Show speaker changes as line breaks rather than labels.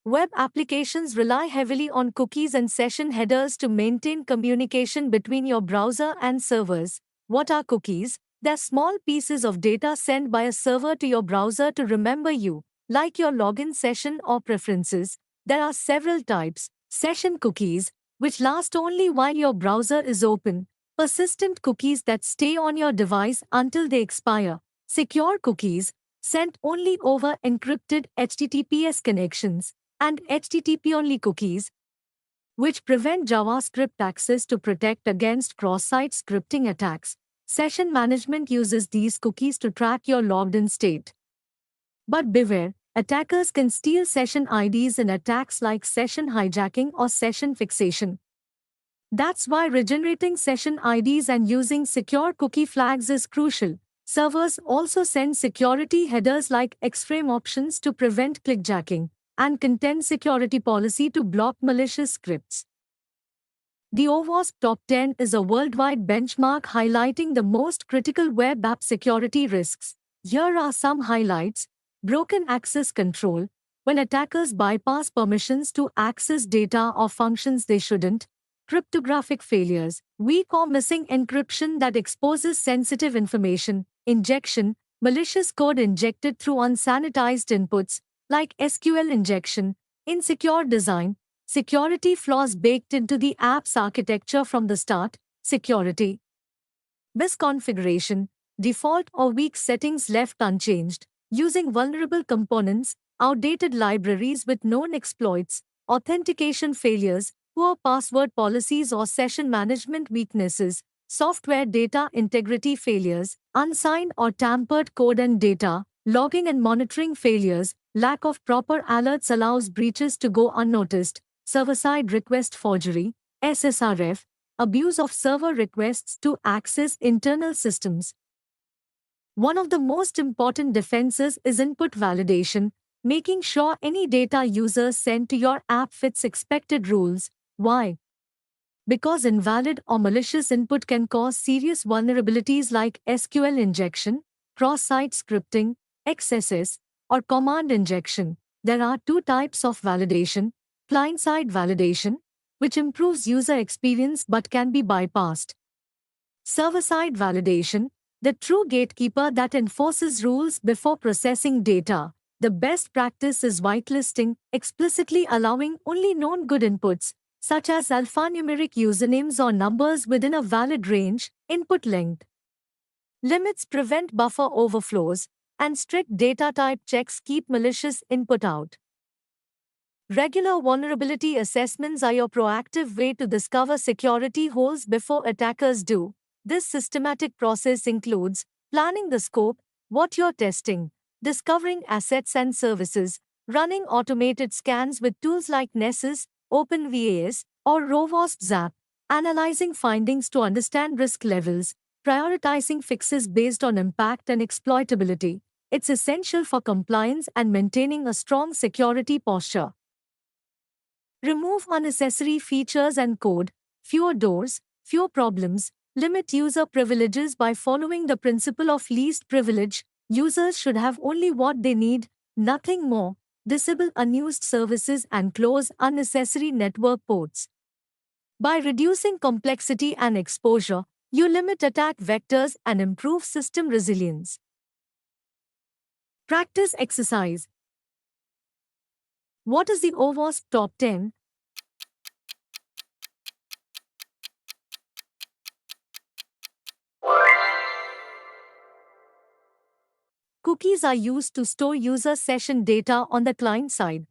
Web applications rely heavily on cookies and session headers to maintain communication between your browser and servers. What are cookies? They're small pieces of data sent by a server to your browser to remember you, like your login session or preferences. There are several types. Session cookies, which last only while your browser is open. Persistent cookies that stay on your device until they expire. Secure cookies, sent only over encrypted HTTPS connections, and HTTP-only cookies, which prevent JavaScript access to protect against cross-site scripting attacks. Session management uses these cookies to track your logged-in state. But beware, attackers can steal session IDs in attacks like session hijacking or session fixation. That's why regenerating session IDs and using secure cookie flags is crucial. Servers also send security headers like Xframe options to prevent clickjacking and content security policy to block malicious scripts. The OWASP Top 10 is a worldwide benchmark highlighting the most critical web app security risks. Here are some highlights. Broken access control. When attackers bypass permissions to access data or functions they shouldn't. Cryptographic failures. Weak or missing encryption that exposes sensitive information. Injection. Malicious code injected through unsanitized inputs, like SQL injection. Insecure design. Security flaws baked into the app's architecture from the start. Security misconfiguration, default or weak settings left unchanged, using vulnerable components, outdated libraries with known exploits, authentication failures, poor password policies or session management weaknesses, software data integrity failures, unsigned or tampered code and data, logging and monitoring failures, lack of proper alerts allows breaches to go unnoticed, server-side request forgery, SSRF, abuse of server requests to access internal systems. One of the most important defenses is input validation, making sure any data users send to your app fits expected rules. Why? Because invalid or malicious input can cause serious vulnerabilities like SQL injection, cross-site scripting, XSS, or command injection. There are two types of validation: client-side validation, which improves user experience but can be bypassed. Server-side validation, the true gatekeeper that enforces rules before processing data. The best practice is whitelisting, explicitly allowing only known good inputs, such as alphanumeric usernames or numbers within a valid range. Input length limits prevent buffer overflows, and strict data type checks keep malicious input out. Regular vulnerability assessments are your proactive way to discover security holes before attackers do. This systematic process includes planning the scope, what you're testing, discovering assets and services, running automated scans with tools like Nessus, OpenVAS, or Rovast Zap, analyzing findings to understand risk levels, prioritizing fixes based on impact and exploitability. It's essential for compliance and maintaining a strong security posture. Remove unnecessary features and code, fewer doors, fewer problems, limit user privileges by following the principle of least privilege. Users should have only what they need, nothing more. Disable unused services and close unnecessary network ports. By reducing complexity and exposure, you limit attack vectors and improve system resilience. Practice exercise. What is the OWASP Top 10? Cookies are used to store user session data on the client side.